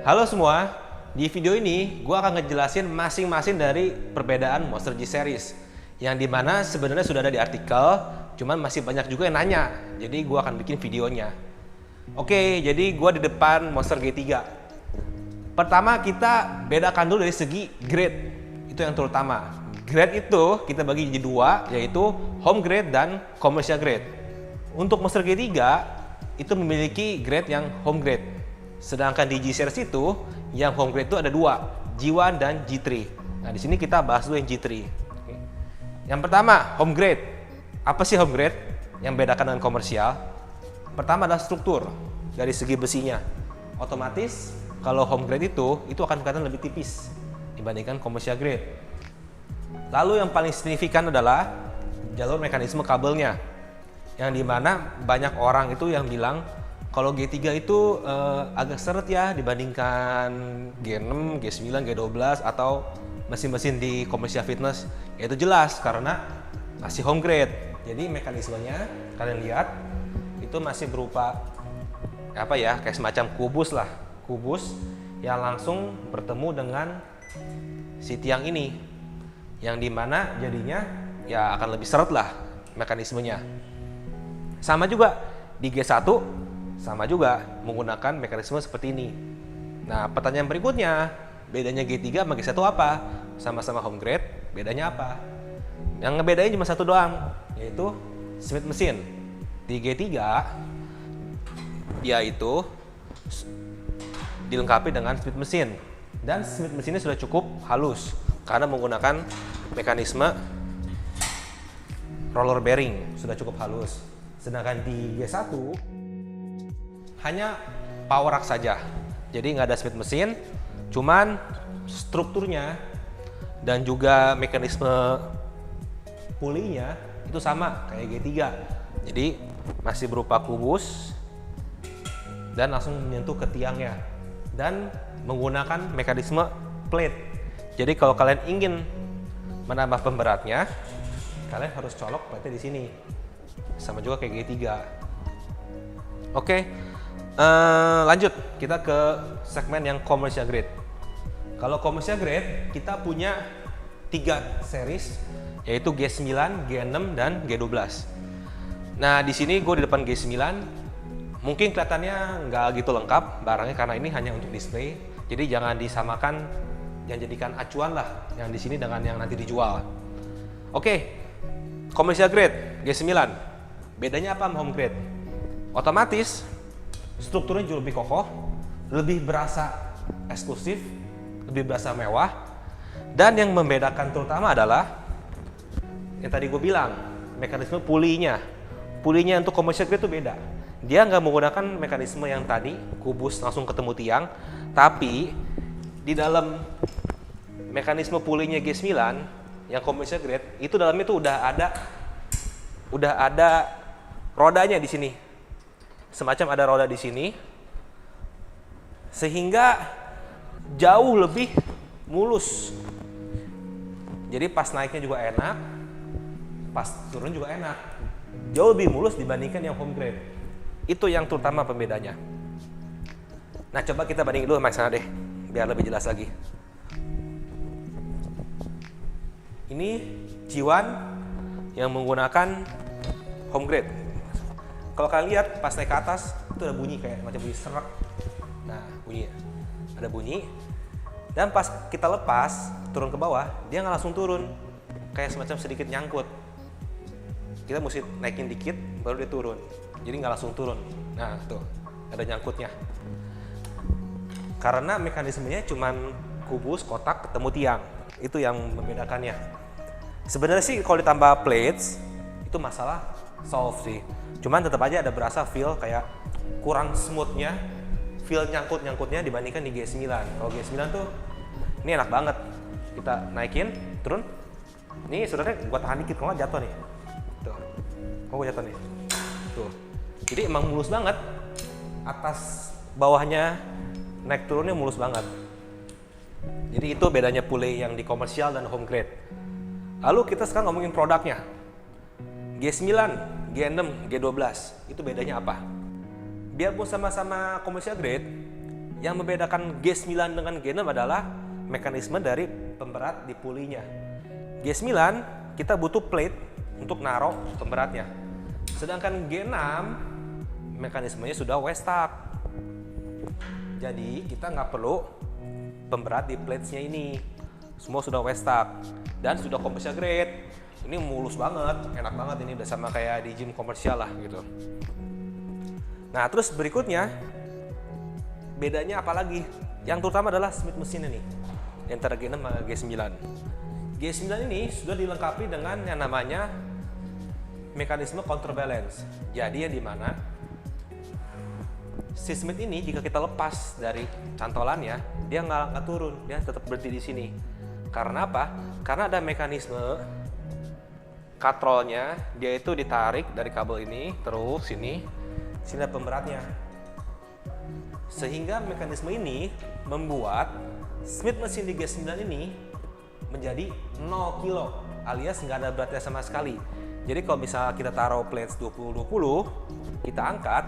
Halo semua, di video ini gue akan ngejelasin masing-masing dari perbedaan Monster G Series yang dimana sebenarnya sudah ada di artikel, cuman masih banyak juga yang nanya, jadi gue akan bikin videonya. Oke, jadi gue di depan Monster G3. Pertama kita bedakan dulu dari segi grade, itu yang terutama. Grade itu kita bagi jadi dua, yaitu home grade dan commercial grade. Untuk Monster G3 itu memiliki grade yang home grade. Sedangkan di G Series itu yang home grade itu ada dua, G1 dan G3. Nah, di sini kita bahas dulu yang G3. Oke. Yang pertama, home grade. Apa sih home grade? Yang bedakan dengan komersial. Pertama adalah struktur dari segi besinya. Otomatis kalau home grade itu akan kelihatan lebih tipis dibandingkan commercial grade. Lalu yang paling signifikan adalah jalur mekanisme kabelnya. Yang dimana banyak orang itu yang bilang kalau G3 itu agak seret ya dibandingkan G6, G9, G12 atau mesin-mesin di commercial fitness. Ya itu jelas karena masih home grade. Jadi mekanismenya kalian lihat itu masih berupa apa ya, kayak semacam kubus lah. Kubus yang langsung bertemu dengan si tiang ini. Yang dimana jadinya ya akan lebih seret lah mekanismenya. Sama juga di G1 sama juga menggunakan mekanisme seperti ini. Nah, pertanyaan berikutnya, bedanya G3 sama G1 apa? Sama-sama home grade, bedanya apa? Yang ngebedain cuma satu doang, yaitu Smith mesin. Di G3 dia itu dilengkapi dengan Smith mesin, dan Smith mesinnya sudah cukup halus karena menggunakan mekanisme roller bearing, sudah cukup halus. Sedangkan di G1 hanya power rack saja, jadi nggak ada Smith mesin, cuman strukturnya dan juga mekanisme pulley-nya itu sama kayak G3, jadi masih berupa kubus dan langsung menyentuh ke tiangnya dan menggunakan mekanisme plate. Jadi kalau kalian ingin menambah pemberatnya, kalian harus colok plate di sini, sama juga kayak G3. Oke. Lanjut, kita ke segmen yang commercial grade. Kalau commercial grade, kita punya 3 series, yaitu G9, G6, dan G12. Nah, di sini gue di depan G9, mungkin kelihatannya nggak gitu lengkap barangnya karena ini hanya untuk display. Jadi jangan disamakan, yang jadikan acuan lah yang di sini dengan yang nanti dijual. Oke, commercial grade G9, bedanya apa sama home grade? Otomatis strukturnya jauh lebih kokoh, lebih berasa eksklusif, lebih berasa mewah. Dan yang membedakan terutama adalah yang tadi gue bilang, mekanisme pulley-nya. Pulley-nya untuk commercial grade itu beda. Dia nggak menggunakan mekanisme yang tadi, kubus langsung ketemu tiang, tapi di dalam mekanisme pulley-nya G9 yang commercial grade itu dalamnya tuh udah ada rodanya di sini. Semacam ada roda di sini, sehingga jauh lebih mulus. Jadi pas naiknya juga enak, pas turun juga enak. Jauh lebih mulus dibandingkan yang home grade. Itu yang terutama pembedanya. Nah, coba kita bandingin dulu sama sana deh, biar lebih jelas lagi. Ini G1 yang menggunakan home grade. Kalau kalian lihat pas naik ke atas itu ada bunyi kayak macam bunyi serak. Nah, bunyi ada bunyi. Dan pas kita lepas turun ke bawah, dia nggak langsung turun, kayak semacam sedikit nyangkut. Kita mesti naikin dikit baru dia turun. Jadi nggak langsung turun. Nah, tuh ada nyangkutnya. Karena mekanismenya cuman kubus kotak ketemu tiang. Itu yang membedakannya. Sebenarnya sih kalau ditambah plates itu masalah solve sih. Cuman tetap aja ada berasa feel kayak kurang smoothnya, feel nyangkut-nyangkutnya dibandingkan di G9. Kalau G9 tuh ini enak banget. Kita naikin, turun. Ini sebenarnya gua tahan dikit, kalau nggak jatuh nih. Tuh, kok gua jatuh nih. Tuh. Jadi emang mulus banget. Atas bawahnya naik turunnya mulus banget. Jadi itu bedanya pulley yang di komersial dan home grade. Lalu kita sekarang ngomongin produknya. G9, G6, G12, itu bedanya apa? Biarpun sama-sama commercial grade, Yang membedakan G9 dengan G6 adalah mekanisme dari pemberat di pulinya. G9 kita butuh plate untuk naruh pemberatnya. Sedangkan G6 mekanismenya sudah W-stack. Jadi kita nggak perlu pemberat di platesnya ini. Semua sudah W-stack dan sudah commercial grade. Ini mulus banget, enak banget, ini udah sama kayak di gym komersial lah gitu. Nah terus berikutnya bedanya apa lagi? Yang terutama adalah Smith mesin ini antara G6 sama G9. G9 ini sudah dilengkapi dengan yang namanya mekanisme counterbalance. Jadi yang dimana si Smith ini jika kita lepas dari cantolannya, dia nggak turun, dia tetap berhenti di sini. Karena apa? Karena ada mekanisme katrolnya, dia itu ditarik dari kabel ini terus sini ada pemberatnya. Sehingga mekanisme ini membuat Smith mesin di G9 ini menjadi 0 kilo alias nggak ada beratnya sama sekali. Jadi kalau misalnya kita taruh plates 20-20, kita angkat,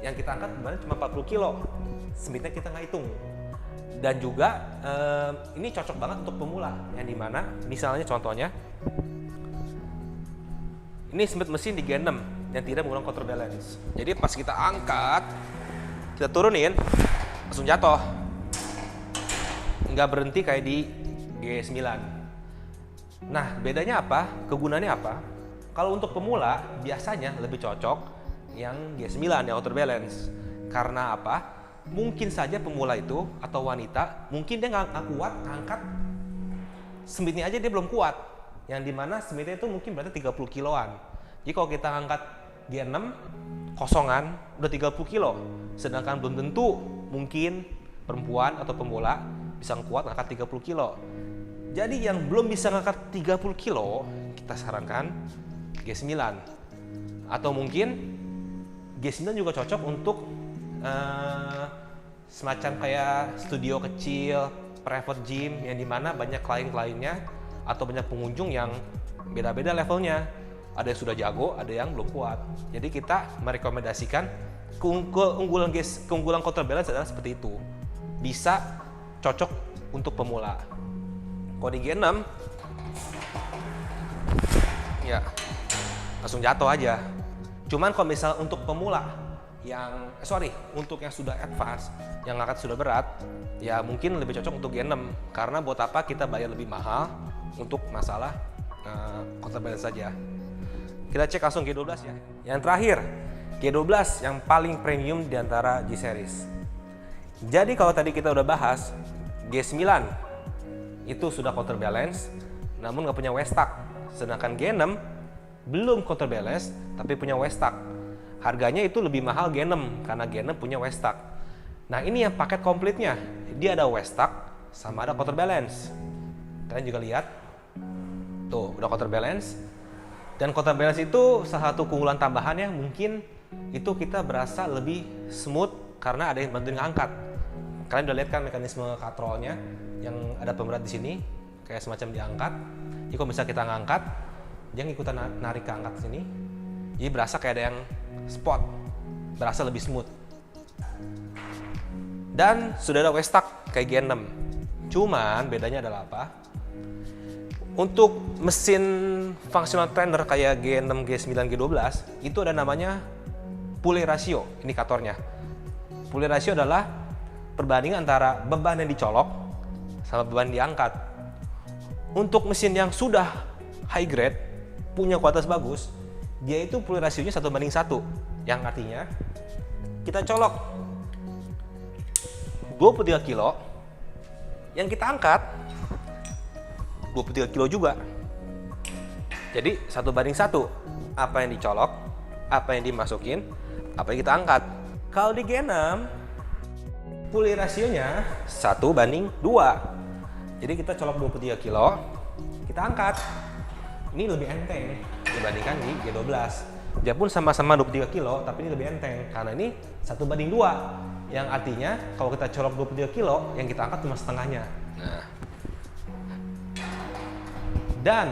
yang kita angkat benar cuma 40 kilo. Smithnya kita nggak hitung. Dan juga ini cocok banget untuk pemula, yang dimana misalnya contohnya ini Smith mesin di G6 yang tidak menggunakan counterbalance. Jadi pas kita angkat, kita turunin, langsung jatuh. Nggak berhenti kayak di G9. Nah, bedanya apa? Kegunaannya apa? Kalau untuk pemula, biasanya lebih cocok yang G9, yang counterbalance. Karena apa? Mungkin saja pemula itu, atau wanita, mungkin dia nggak kuat angkat Smithnya aja dia belum kuat. Yang dimana Smithnya itu mungkin berarti 30 kiloan. Jadi kalau kita angkat G6, kosongan, udah 30 kilo. Sedangkan belum tentu mungkin perempuan atau pemula bisa kuat ngangkat 30 kilo. Jadi yang belum bisa ngangkat 30 kilo, kita sarankan G9. Atau mungkin G9 juga cocok untuk semacam kayak studio kecil, private gym, yang dimana banyak klien-kliennya atau banyak pengunjung yang beda-beda levelnya. Ada yang sudah jago, ada yang belum kuat. Jadi kita merekomendasikan keunggulan counterbalance adalah seperti itu. Bisa cocok untuk pemula. Kalau di G6 ya langsung jatuh aja. Cuman kalau misal untuk pemula untuk yang sudah advance, yang angkat sudah berat, ya mungkin lebih cocok untuk G6. Karena buat apa kita bayar lebih mahal untuk masalah counterbalance saja. Kita cek langsung G12 ya. Yang terakhir, G12 yang paling premium di antara G-Series. Jadi kalau tadi kita udah bahas, G9 itu sudah counterbalance, namun nggak punya W-stack. Sedangkan G6 belum counterbalance, tapi punya W-stack. Harganya itu lebih mahal G6, karena G6 punya W-stack. Nah ini yang paket komplitnya. Dia ada W-stack, sama ada counterbalance. Kalian juga lihat, tuh udah counterbalance. Dan counterbalance itu salah satu keunggulan tambahannya, mungkin itu kita berasa lebih smooth karena ada yang bantuin ngangkat. Kalian udah lihat kan mekanisme katrolnya yang ada pemberat di sini, kayak semacam diangkat. Jadi kalau misalnya kita ngangkat, dia ngikutan narik ke angkat sini. Jadi berasa kayak ada yang spot, berasa lebih smooth. Dan sudah ada W-stack kayak G6. Cuman bedanya adalah apa? Untuk mesin functional trainer kayak G6, G9, G12 itu ada namanya pulley ratio indikatornya. Pulley ratio adalah perbandingan antara beban yang dicolok sama beban yang diangkat. Untuk mesin yang sudah high grade, punya kualitas bagus, dia itu pulley rasionya 1:1, yang artinya kita colok 23 kilo, yang kita angkat 23 kilo juga. Jadi 1:1, apa yang dicolok, apa yang dimasukin, apa yang kita angkat. Kalau di G6 pulley rasionya 1:2. Jadi kita colok 23 kilo, kita angkat. Ini lebih enteng dibandingkan di G12. Dia pun sama-sama 23 kilo, tapi ini lebih enteng karena ini 1:2. Yang artinya kalau kita colok 23 kilo, yang kita angkat cuma setengahnya. Nah. Dan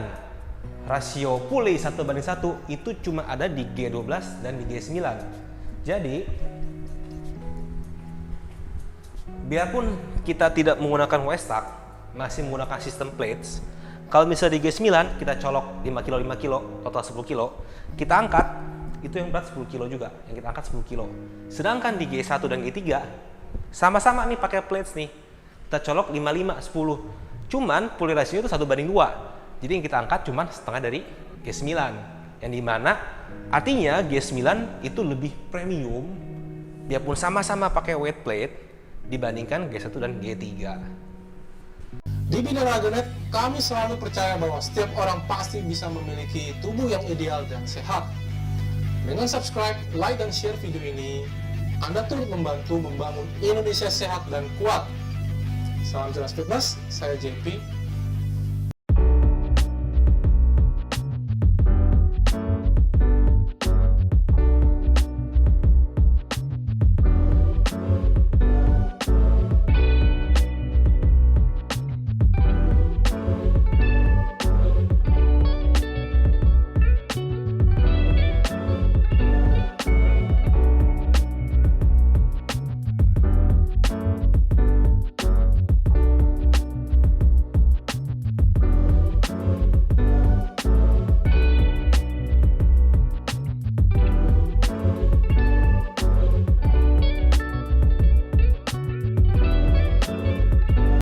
rasio pulley 1:1 itu cuma ada di G12 dan di G9. Jadi biarpun kita tidak menggunakan Westak, masih menggunakan sistem plates, kalau misalnya di G9 kita colok 5 kilo 5 kilo, total 10 kilo, kita angkat, itu yang berat 10 kilo juga, yang kita angkat 10 kilo. Sedangkan di G1 dan G3, sama-sama nih pakai plates nih, kita colok 55, 10. Cuman pulley ratio itu 1:2. Jadi yang kita angkat cuman setengah dari G9. Yang dimana artinya G9 itu lebih premium, biarpun sama-sama pakai weight plate, dibandingkan G1 dan G3. Di Binaraga.net, kami selalu percaya bahwa setiap orang pasti bisa memiliki tubuh yang ideal dan sehat. Dengan subscribe, like, dan share video ini, Anda turut membantu membangun Indonesia sehat dan kuat. Salam jelas fitness, saya JP.